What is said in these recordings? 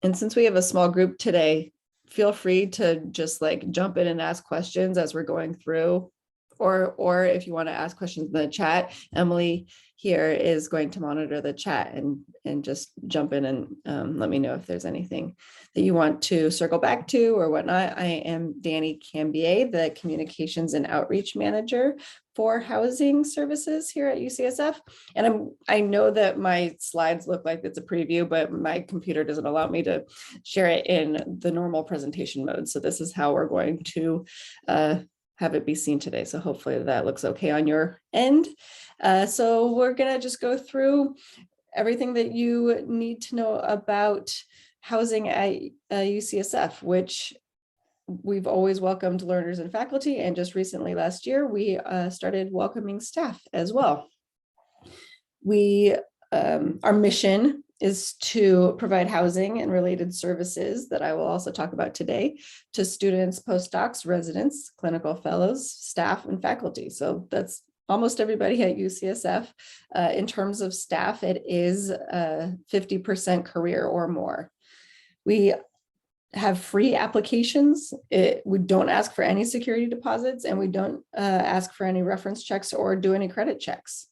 And since we have a small group today, feel free to just like jump in and ask questions as we're going through. Or if you want to ask questions in the chat, Emily here is going to monitor the chat and just jump in and let me know if there's anything that you want to circle back to or whatnot. I am Danny Cambier, the Communications and Outreach Manager for Housing Services here at UCSF. And I know that my slides look like it's a preview, but my computer doesn't allow me to share it in the normal presentation mode. So this is how we're going to have it be seen today. So hopefully that looks okay on your end. So we're gonna just go through everything that you need to know about housing at UCSF, which we've always welcomed learners and faculty. And just recently last year, we started welcoming staff as well. Our mission is to provide housing and related services that I will also talk about today to students, postdocs, residents, clinical fellows, staff, and faculty. So that's almost everybody at UCSF. In terms of staff, it is 50% career or more. We have free applications. We don't ask for any security deposits, and we don't ask for any reference checks or do any credit checks.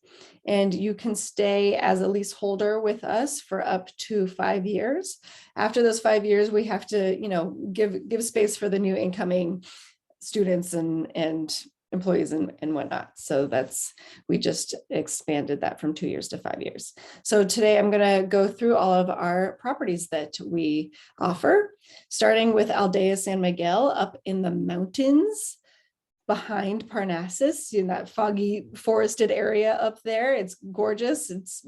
And you can stay as a leaseholder with us for up to 5 years. After those 5 years, we have to, give space for the new incoming students and employees and whatnot. So we just expanded that from 2 years to 5 years. So today I'm going to go through all of our properties that we offer, starting with Eldea San Miguel up in the mountains behind Parnassus, in that foggy forested area up there. It's gorgeous. It's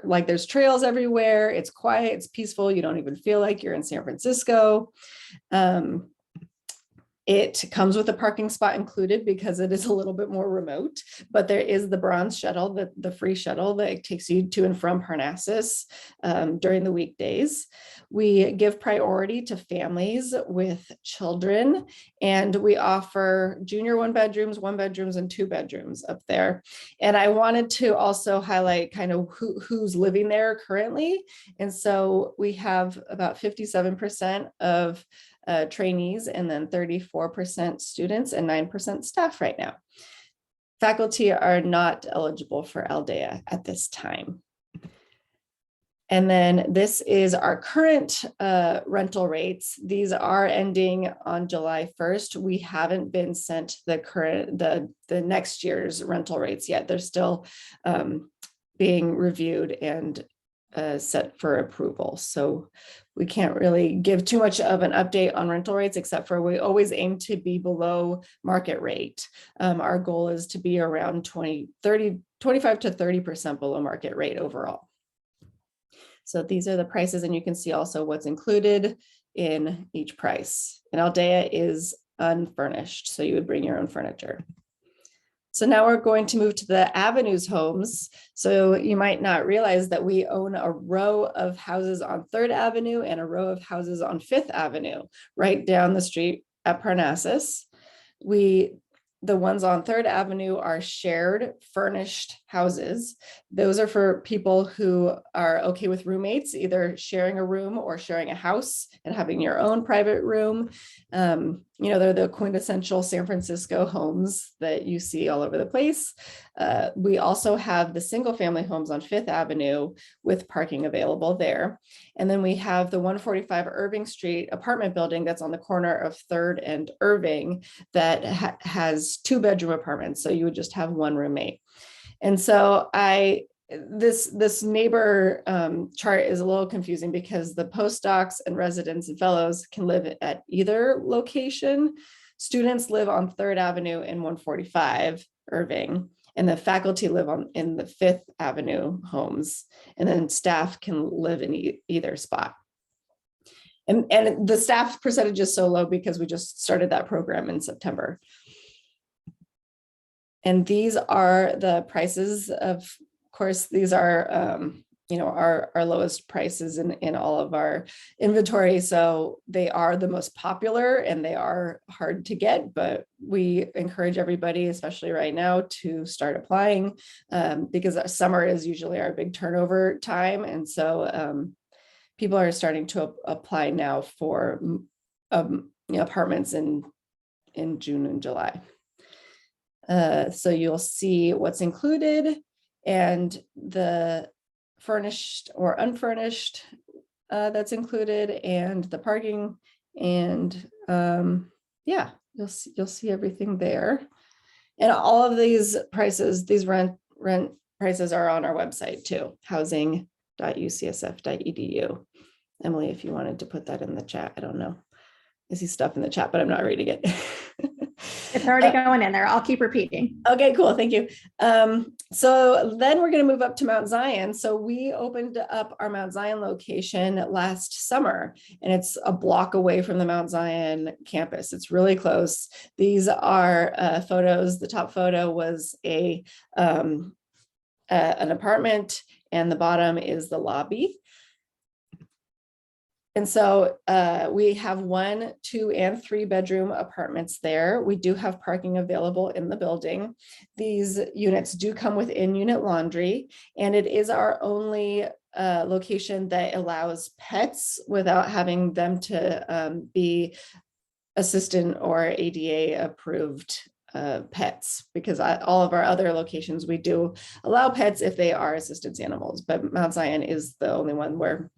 like there's trails everywhere. It's quiet, it's peaceful. You don't even feel like you're in San Francisco. It comes with a parking spot included because it is a little bit more remote, but there is the bronze shuttle, the free shuttle that takes you to and from Parnassus during the weekdays. We give priority to families with children, and we offer junior one bedrooms, and 2 bedrooms up there. And I wanted to also highlight kind of who's living there currently. And so we have about 57% of trainees, and then 34% students and 9% staff right now. Faculty are not eligible for Eldea at this time. And then this is our current rental rates. These are ending on July 1st. We haven't been sent the next year's rental rates yet. They're still being reviewed and set for approval. So we can't really give too much of an update on rental rates, except for we always aim to be below market rate. Our goal is to be around 25 to 30% below market rate overall. So these are the prices, and you can see also what's included in each price. And Eldea is unfurnished, so you would bring your own furniture. So now we're going to move to the Avenues homes. So you might not realize that we own a row of houses on 3rd Avenue and a row of houses on 5th Avenue, right down the street at Parnassus. The ones on 3rd Avenue are shared furnished houses. Those are for people who are okay with roommates, either sharing a room or sharing a house and having your own private room. They're the quintessential San Francisco homes that you see all over the place. We also have the single family homes on 5th Avenue with parking available there. And then we have the 145 Irving Street apartment building that's on the corner of 3rd and Irving that has 2-bedroom apartments. So you would just have one roommate. And so this neighbor chart is a little confusing because the postdocs and residents and fellows can live at either location. Students live on 3rd Avenue and 145 Irving, and the faculty live in the 5th Avenue homes, and then staff can live in either spot. And the staff percentage is so low because we just started that program in September. And these are the prices. Of course, these are our lowest prices in all of our inventory. So they are the most popular and they are hard to get, but we encourage everybody, especially right now, to start applying because summer is usually our big turnover time. And so people are starting to apply now for apartments in June and July. So you'll see what's included and the furnished or unfurnished that's included, and the parking, and yeah, you'll see everything there. And all of these prices, these rent prices are on our website too, housing.ucsf.edu. Emily, if you wanted to put that in the chat, I don't know. I see stuff in the chat, but I'm not reading it. It's already going in there. I'll keep repeating. Okay, cool. Thank you. So then we're going to move up to Mount Zion. So we opened up our Mount Zion location last summer, and it's a block away from the Mount Zion campus. It's really close. These are photos. The top photo was an apartment, and the bottom is the lobby. And so we have 1, 2, and 3 bedroom apartments there. We do have parking available in the building. These units do come with in-unit laundry, and it is our only location that allows pets without having them to be assistant or ADA approved pets, because all of our other locations, we do allow pets if they are assistance animals, but Mount Zion is the only one where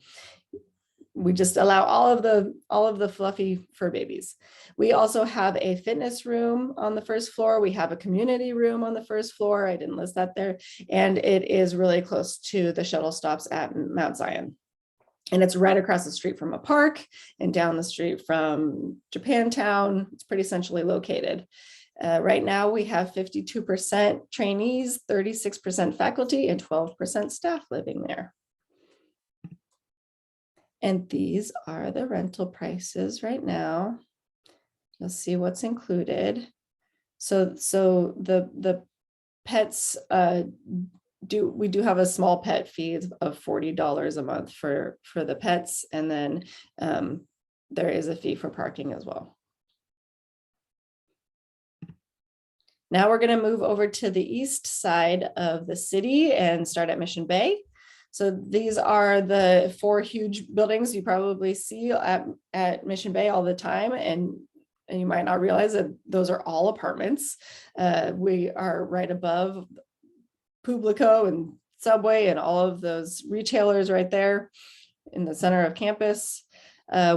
we just allow all of the fluffy fur babies. We also have a fitness room on the first floor. We have a community room on the first floor. I didn't list that there. And it is really close to the shuttle stops at Mount Zion. And it's right across the street from a park and down the street from Japantown. It's pretty centrally located. Right now we have 52% trainees, 36% faculty, and 12% staff living there. And these are the rental prices right now. You'll see what's included. So the pets we do have a small pet fee of $40 a month for the pets, and then there is a fee for parking as well. Now we're going to move over to the east side of the city and start at Mission Bay. So these are the 4 huge buildings you probably see at Mission Bay all the time, and you might not realize that those are all apartments. We are right above Publico and Subway and all of those retailers right there in the center of campus.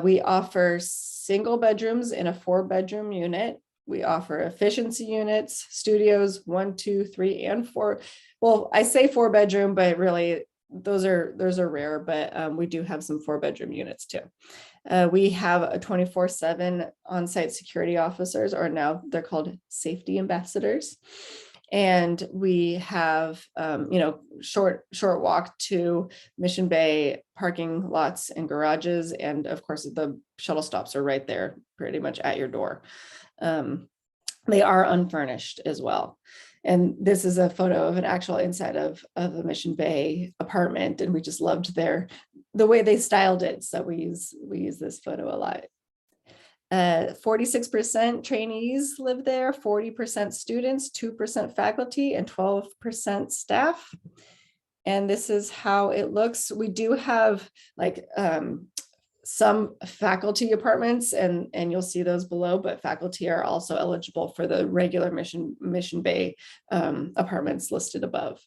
We offer single bedrooms in a 4-bedroom unit. We offer efficiency units, studios 1, 2, 3, and 4. Well, I say 4-bedroom, but really those are rare, but we do have some 4-bedroom units too. We have a 24/7 on-site security officers, or now they're called safety ambassadors. And we have, short walk to Mission Bay parking lots and garages. And of course, the shuttle stops are right there, pretty much at your door. They are unfurnished as well. And this is a photo of an actual inside of a Mission Bay apartment. And we just loved the way they styled it. So we use this photo a lot. 46% trainees live there, 40% students, 2% faculty, and 12% staff. And this is how it looks. We do have some faculty apartments, and you'll see those below, but faculty are also eligible for the regular Mission Bay apartments listed above.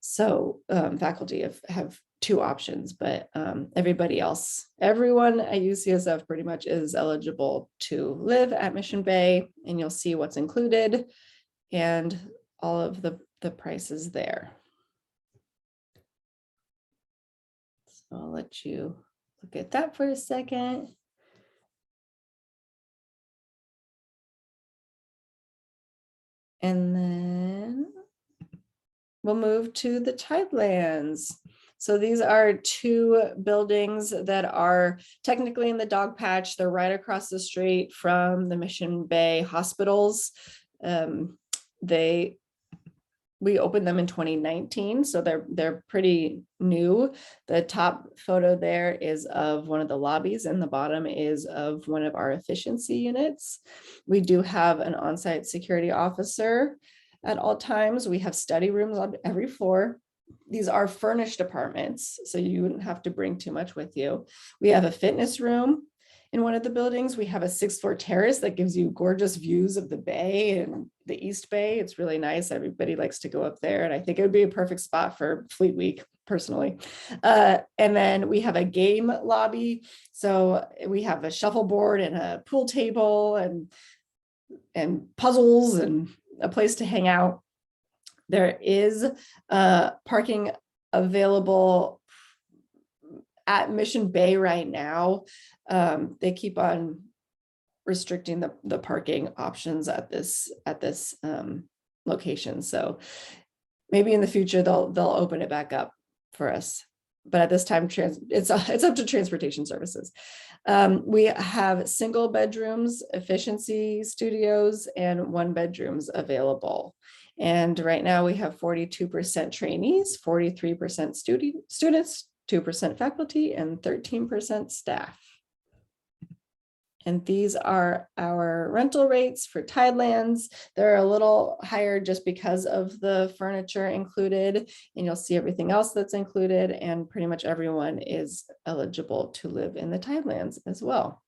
So faculty have 2 options, but everyone at UCSF pretty much is eligible to live at Mission Bay, and you'll see what's included and all of the prices there. So I'll let you look at that for a second. And then we'll move to the Tidelands. So these are 2 buildings that are technically in the dog patch. They're right across the street from the Mission Bay hospitals. We opened them in 2019, so they're pretty new. The top photo there is of one of the lobbies, and the bottom is of one of our efficiency units. We do have an on-site security officer at all times. We have study rooms on every floor. These are furnished apartments, so you wouldn't have to bring too much with you. We have a fitness room in one of the buildings. We have a 6th-floor terrace that gives you gorgeous views of the bay and the East Bay. It's really nice. Everybody likes to go up there, and I think it would be a perfect spot for Fleet Week, personally. And then we have a game lobby. So we have a shuffleboard and a pool table and puzzles and a place to hang out. There is parking available at Mission Bay right now. They keep on restricting the parking options at this location. So maybe in the future they'll open it back up for us. But at this time, it's up to transportation services. We have single bedrooms, efficiency studios, and 1-bedrooms available. And right now we have 42% trainees, 43% students, 2% faculty, and 13% staff. And these are our rental rates for Tidelands. They're a little higher just because of the furniture included, and you'll see everything else that's included, and pretty much everyone is eligible to live in the Tidelands as well.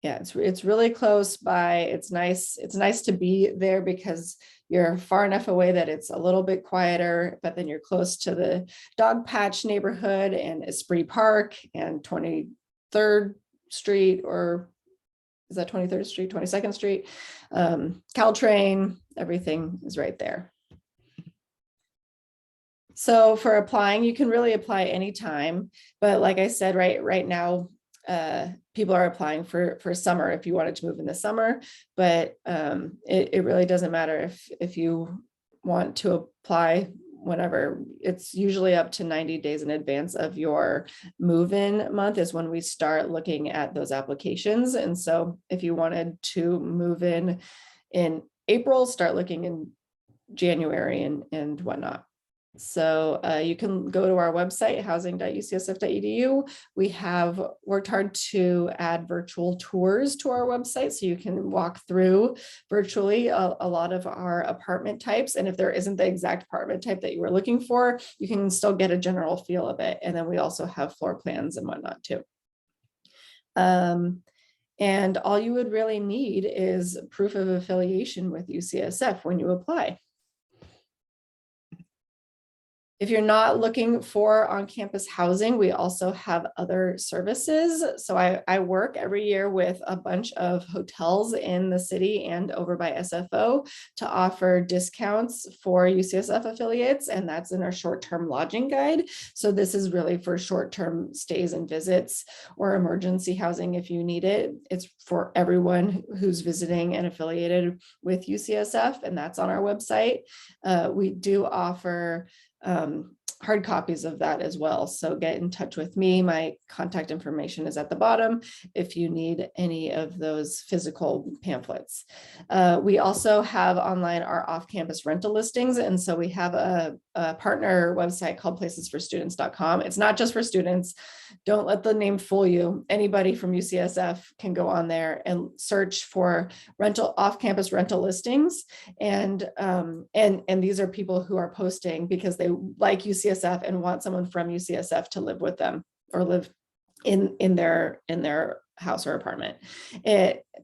Yeah, it's really close by. It's nice to be there because you're far enough away that it's a little bit quieter, but then you're close to the Dog Patch neighborhood and Esprit Park and 23rd Street, or is that 23rd Street, 22nd Street, Caltrain, everything is right there. So for applying, you can really apply anytime, but like I said, right now, people are applying for summer if you wanted to move in the summer, but it really doesn't matter if you want to apply whenever. It's usually up to 90 days in advance of your move-in month is when we start looking at those applications. And so if you wanted to move in April, start looking in January and whatnot. So you can go to our website, housing.ucsf.edu. We have worked hard to add virtual tours to our website, so you can walk through virtually a lot of our apartment types. And if there isn't the exact apartment type that you were looking for, you can still get a general feel of it. And then we also have floor plans and whatnot too. And all you would really need is proof of affiliation with UCSF when you apply. If you're not looking for on-campus housing, we also have other services. So I work every year with a bunch of hotels in the city and over by SFO to offer discounts for UCSF affiliates, and that's in our short-term lodging guide. So this is really for short-term stays and visits or emergency housing if you need it. It's for everyone who's visiting and affiliated with UCSF, and that's on our website. We do offer hard copies of that as well. So get in touch with me. My contact information is at the bottom if you need any of those physical pamphlets. We also have online our off-campus rental listings. And so we have a partner website called placesforstudents.com. It's not just for students. Don't let the name fool you. Anybody from UCSF can go on there and search for off-campus rental listings. And these are people who are posting because they like UCSF and want someone from UCSF to live with them or live in their house or apartment.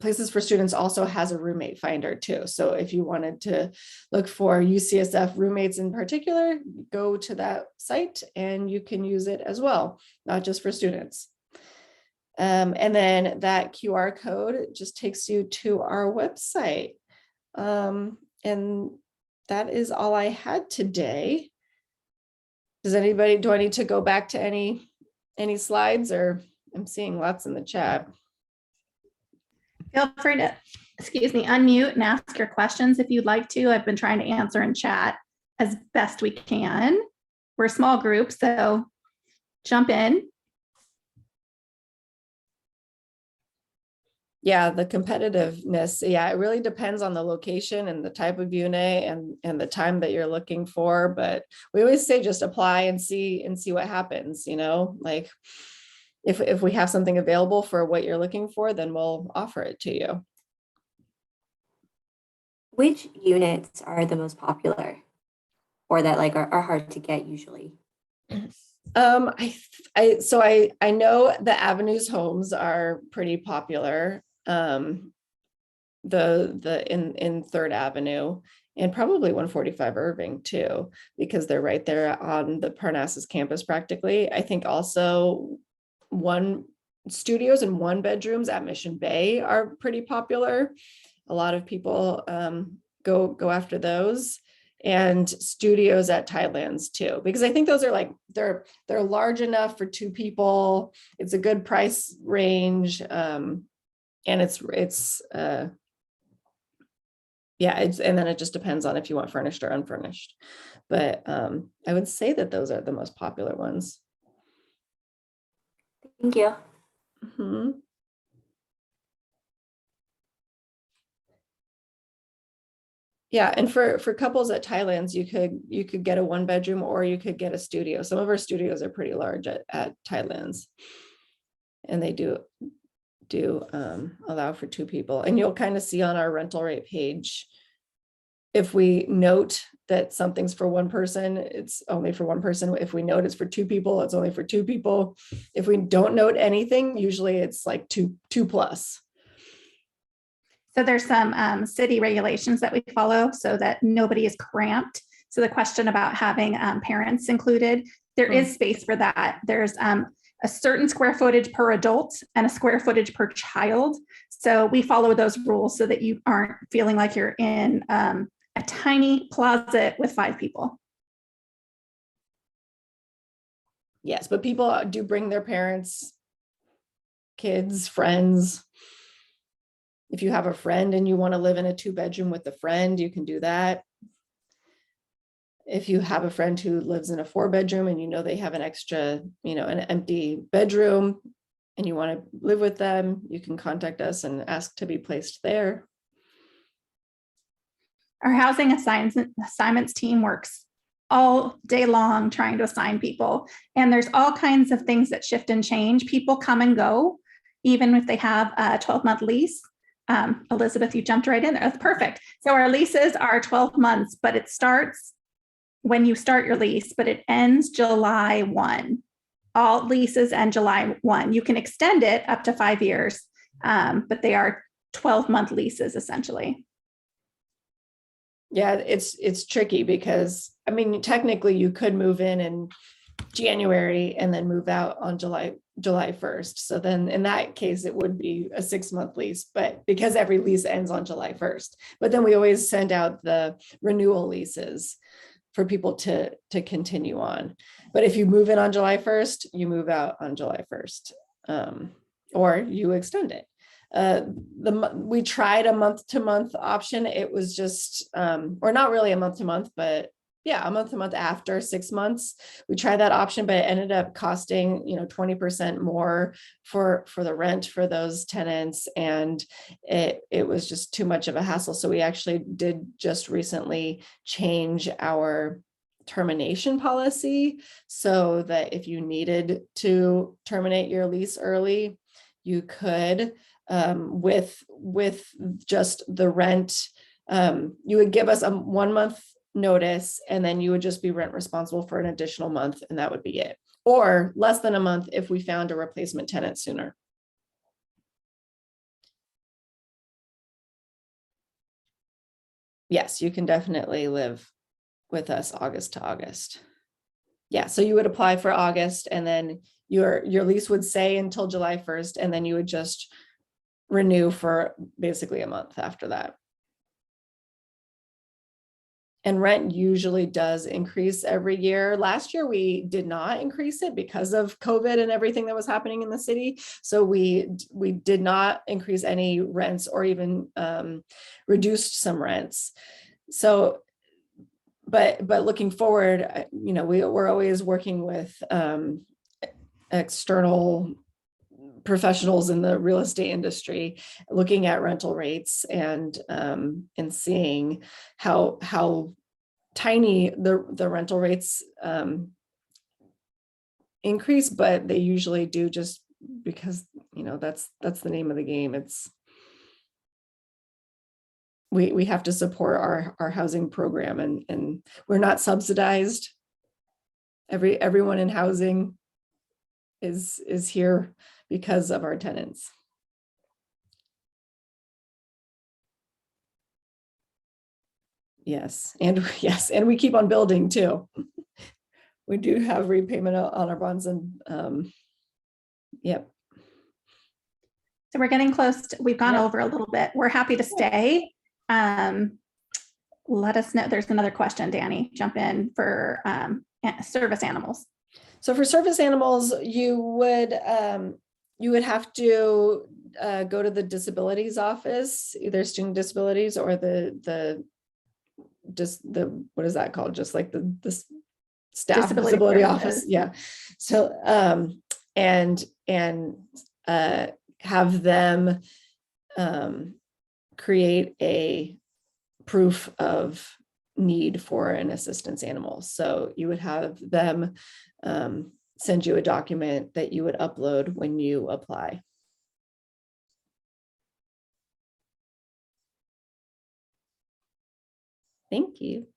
Places for Students also has a roommate finder too. So if you wanted to look for UCSF roommates in particular, go to that site and you can use it as well, not just for students. And then that QR code just takes you to our website. And that is all I had today. Do I need to go back to any slides, or I'm seeing lots in the chat? Feel free to, unmute and ask your questions if you'd like to. I've been trying to answer in chat as best we can. We're a small group, so jump in. Yeah, the competitiveness. Yeah, it really depends on the location and the type of unit and the time that you're looking for. But we always say just apply and see what happens. Like if we have something available for what you're looking for, then we'll offer it to you. Which units are the most popular? or that like are hard to get usually? I know the Avenues homes are pretty popular. In Third Avenue and probably 145 Irving too, because they're right there on the Parnassus campus practically. I think also one studios and one bedrooms at Mission Bay are pretty popular. A lot of people go after those, and studios at Tidelands too, because I think those are like they're large enough for two people. It's a good price range, and it's and then it just depends on if you want furnished or unfurnished. But I would say that those are the most popular ones. Thank you. Mm-hmm. Yeah, and for couples at Tidelands, you could get a 1-bedroom or you could get a studio. Some of our studios are pretty large at Tidelands, and they do allow for 2 people. And you'll kind of see on our rental rate page, if we note that something's for 1 person, it's only for 1 person. If we note it's for 2 people, it's only for 2 people. If we don't note anything, usually it's like 2 plus. So there's some city regulations that we follow so that nobody is cramped. So the question about having parents included, there is space for that. There's a certain square footage per adult and a square footage per child. So we follow those rules so that you aren't feeling like you're in a tiny closet with 5 people. Yes, but people do bring their parents, kids, friends. If you have a friend and you want to live in a 2-bedroom with a friend, you can do that. If you have a friend who lives in a 4-bedroom and you know they have an extra, an empty bedroom and you want to live with them, you can contact us and ask to be placed there. Our housing assignments team works all day long trying to assign people. And there's all kinds of things that shift and change. People come and go, even if they have a 12-month lease. Elizabeth, you jumped right in there. That's perfect. So our leases are 12 months, but it starts when you start your lease, but it ends July 1. All leases end July 1. You can extend it up to 5 years, but they are 12-month leases essentially. Yeah, it's tricky because, technically you could move in January and then move out on July 1st. So then in that case, it would be a 6-month lease, but because every lease ends on July 1st, but then we always send out the renewal leases for people to continue on. But if you move in on July 1st, you move out on July 1st, or you extend it. We tried a month-to-month option. It was just, or not really a month-to-month, but yeah, a month-to-month after 6 months. We tried that option, but it ended up costing, 20% more for the rent for those tenants. And it was just too much of a hassle. So we actually did just recently change our termination policy so that if you needed to terminate your lease early, you could, with just the rent. You would give us a 1-month notice, and then you would just be rent responsible for an additional month, and that would be it. Or less than a month if we found a replacement tenant sooner. Yes, you can definitely live with us August to August. Yeah, so you would apply for August, and then your lease would say until July 1st, and then you would just renew for basically a month after that. And rent usually does increase every year. Last year, we did not increase it because of COVID and everything that was happening in the city. So we did not increase any rents or even reduced some rents. So, but looking forward, we're always working with external professionals in the real estate industry, looking at rental rates and seeing how tiny the rental rates increase, but they usually do just because that's the name of the game. we have to support our housing program, and we're not subsidized. Everyone in housing is here because of our tenants. Yes, and yes, and we keep on building too. We do have repayment on our bonds, and yep. So we're getting close. We've gone Yep. over a little bit. We're happy to stay. Let us know. There's another question, Danny. Jump in for service animals. So for service animals, you would have to go to the disabilities office, either student disabilities or the what is that called? Just like the staff disability office. Yeah. So and have them create a proof of need for an assistance animal. So you would have them send you a document that you would upload when you apply. Thank you.